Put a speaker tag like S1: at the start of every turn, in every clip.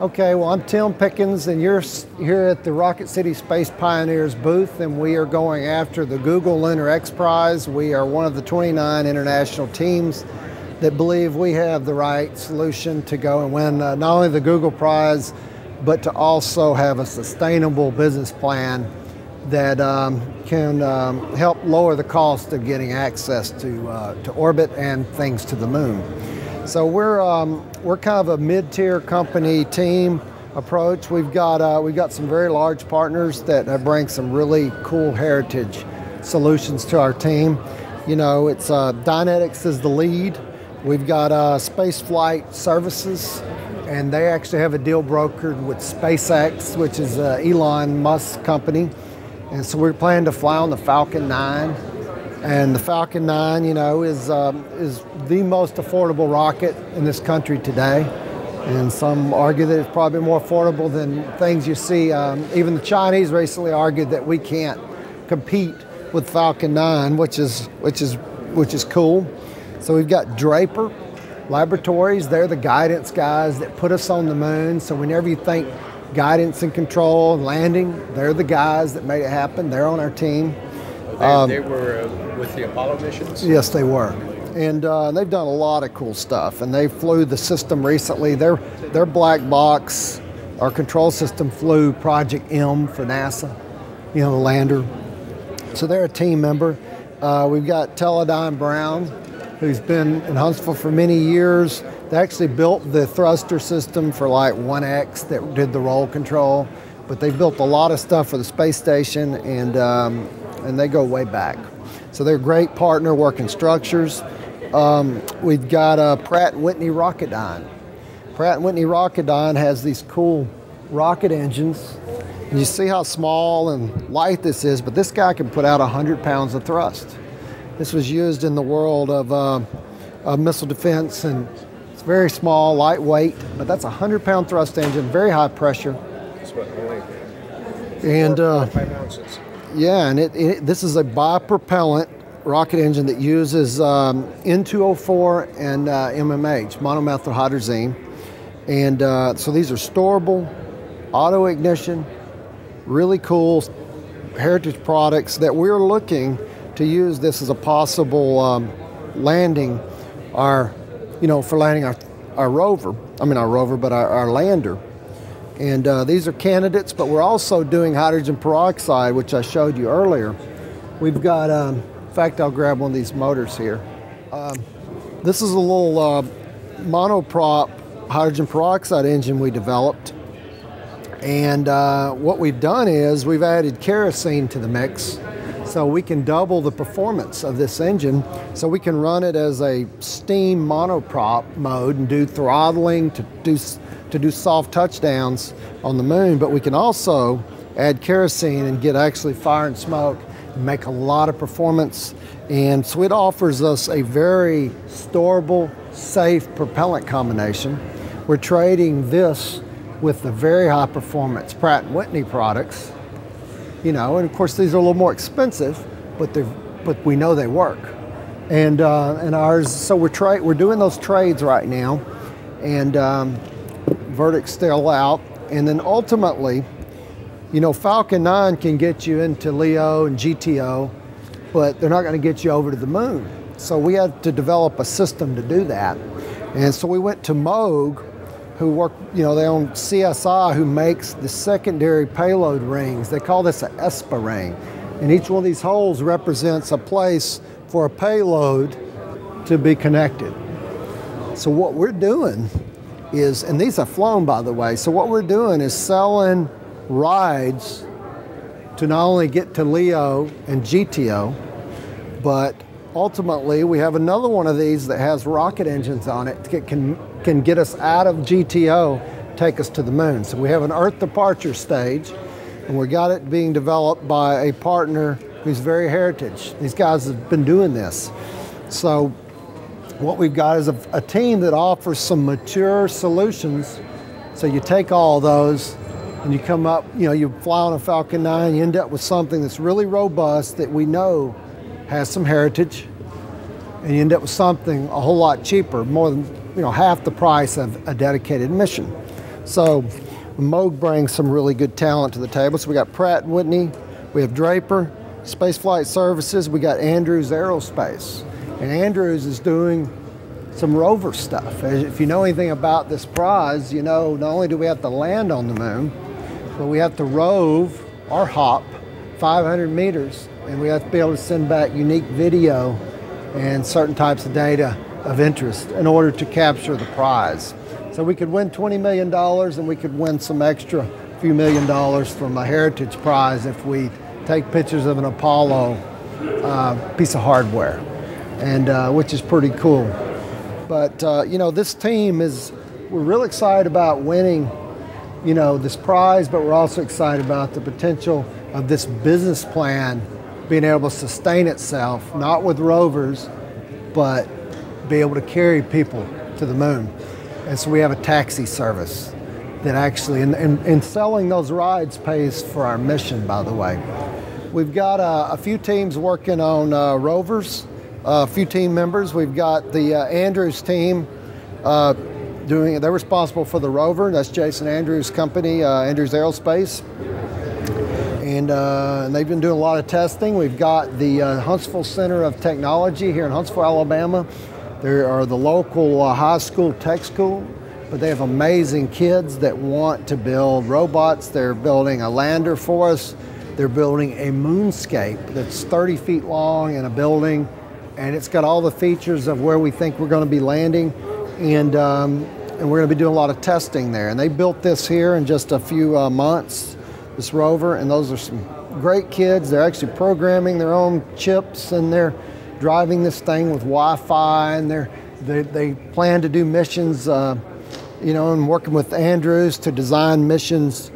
S1: Okay, well, I'm Tim Pickens, and you're here at the Rocket City Space Pioneers booth, and we are going after the Google Lunar X Prize. We are one of the 29 international teams that believe we have the right solution to go and win not only the Google Prize, but to also have a sustainable business plan that can help lower the cost of getting access to orbit and things to the moon. So we're kind of a mid-tier company team approach. We've got some very large partners that bring some really cool heritage solutions to our team. You know, it's Dynetics is the lead. We've got Space Flight Services, and they actually have a deal brokered with SpaceX, which is Elon Musk's company. And so we're planning to fly on the Falcon 9. And the Falcon 9, you know, is the most affordable rocket in this country today. And some argue that it's probably more affordable than things you see. Even the Chinese recently argued that we can't compete with Falcon 9, which is cool. So we've got Draper Laboratories. They're the guidance guys that put us on the moon. So whenever you think guidance and control and landing, they're the guys that made it happen. They're on our team.
S2: They were with the Apollo missions?
S1: Yes, they were. And they've done a lot of cool stuff. And they flew the system recently. Their black box, our control system, flew Project M for NASA, you know, the lander. So they're a team member. We've got Teledyne Brown, who's been in Huntsville for many years. They actually built the thruster system for like 1X that did the roll control. But they've built a lot of stuff for the space station, and they go way back. So they're a great partner working structures. We've got Pratt & Whitney Rocketdyne. Pratt & Whitney Rocketdyne has these cool rocket engines. And you see how small and light this is, but this guy can put out 100 pounds of thrust. This was used in the world of missile defense, and it's very small, lightweight, but that's a 100-pound thrust engine, very high pressure.
S2: That's what only
S1: and
S2: 5 ounces.
S1: Yeah, and this is a bipropellant rocket engine that uses N2O4 and MMH, monomethylhydrazine. And so these are storable, auto ignition, really cool heritage products that we're looking to use this as a possible landing, for landing our rover. But our lander. And these are candidates, but we're also doing hydrogen peroxide, which I showed you earlier. We've got, in fact, I'll grab one of these motors here. This is a little monoprop hydrogen peroxide engine we developed. And what we've done is we've added kerosene to the mix, so we can double the performance of this engine. So we can run it as a steam monoprop mode and do throttling to do soft touchdowns on the moon, but we can also add kerosene and get actually fire and smoke and make a lot of performance. And so it offers us a very storable, safe propellant combination. We're trading this with the very high performance Pratt & Whitney products, and of course these are a little more expensive, but we know they work. And ours, so we're doing those trades right now, and verdict's still out. And then ultimately, Falcon 9 can get you into LEO and GTO, but they're not going to get you over to the moon. So we had to develop a system to do that. And so we went to Moog, who work, they own CSI, who makes the secondary payload rings. They call this an ESPA ring. And each one of these holes represents a place for a payload to be connected. So what we're doing is, and these are flown, by the way, so what we're doing is selling rides to not only get to LEO and GTO, but ultimately we have another one of these that has rocket engines on it that can get us out of GTO, take us to the moon. So we have an Earth departure stage, and we got it being developed by a partner who's very heritage. These guys have been doing this. So what we've got is a team that offers some mature solutions. So you take all those and you come up, you fly on a Falcon 9, you end up with something that's really robust that we know has some heritage, and you end up with something a whole lot cheaper, more than half the price of a dedicated mission. So Moog brings some really good talent to the table. So we got Pratt & Whitney, we have Draper, Spaceflight Services, we got Andrews Aerospace. And Andrews is doing some rover stuff. If you know anything about this prize, you know not only do we have to land on the moon, but we have to rove or hop 500 meters, and we have to be able to send back unique video and certain types of data of interest in order to capture the prize. So we could win $20 million, and we could win some extra few $1 million from a heritage prize if we take pictures of an Apollo piece of hardware, and which is pretty cool. But you know, this team we're real excited about winning, you know, this prize, but we're also excited about the potential of this business plan being able to sustain itself, not with rovers, but be able to carry people to the moon. And so we have a taxi service that actually, and selling those rides pays for our mission, by the way. We've got a few teams working on rovers, a few team members. We've got the Andrews team they're responsible for the rover. That's Jason Andrews' company, Andrews Aerospace. And they've been doing a lot of testing. We've got the Huntsville Center of Technology here in Huntsville, Alabama. They are the local high school tech school, but they have amazing kids that want to build robots. They're building a lander for us. They're building a moonscape that's 30 feet long in a building, and it's got all the features of where we think we're going to be landing, and we're going to be doing a lot of testing there. And they built this here in just a few months, this rover, and those are some great kids. They're actually programming their own chips, and they're driving this thing with Wi-Fi, and they plan to do missions, you know, and working with Andrews to design missions,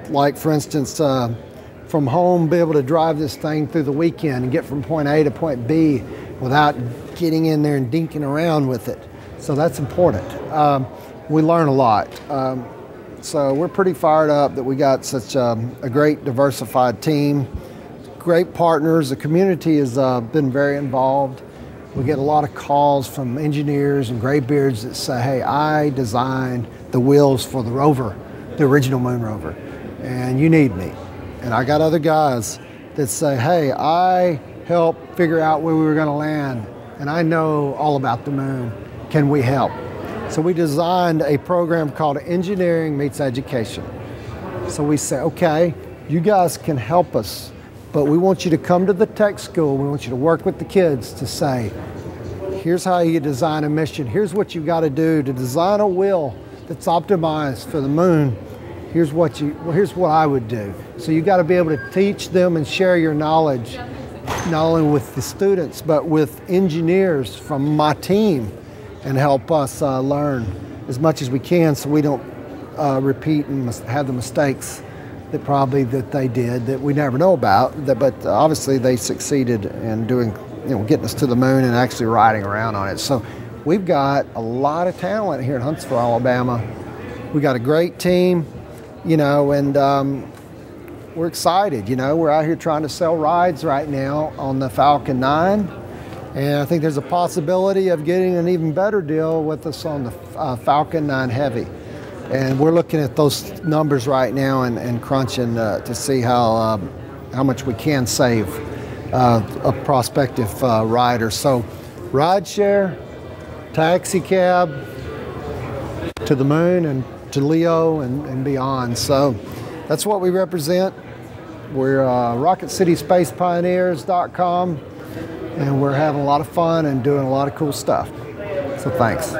S1: like for instance, from home, be able to drive this thing through the weekend and get from point A to point B without getting in there and dinking around with it. So that's important. We learn a lot. So we're pretty fired up that we got such a great diversified team, great partners. The community has been very involved. We get a lot of calls from engineers and graybeards that say, hey, I designed the wheels for the rover, the original moon rover, and you need me. And I got other guys that say, hey, I helped figure out where we were going to land, and I know all about the moon. Can we help? So we designed a program called Engineering Meets Education. So we say, okay, you guys can help us, but we want you to come to the tech school. We want you to work with the kids to say, here's how you design a mission. Here's what you've got to do to design a wheel that's optimized for the moon. Here's what I would do. So you got to be able to teach them and share your knowledge, not only with the students, but with engineers from my team, and help us learn as much as we can so we don't repeat and have the mistakes that they did that we never know about. But obviously they succeeded in doing, you know, getting us to the moon and actually riding around on it. So we've got a lot of talent here in Huntsville, Alabama. We got a great team, you know, and we're excited. You know, we're out here trying to sell rides right now on the Falcon 9. And I think there's a possibility of getting an even better deal with us on the Falcon 9 Heavy. And we're looking at those numbers right now and crunching to see how much we can save a prospective rider. So rideshare, taxi cab to the moon and to Leo and beyond. So that's what we represent. We're RocketCitySpacePioneers.com. And we're having a lot of fun and doing a lot of cool stuff. So thanks.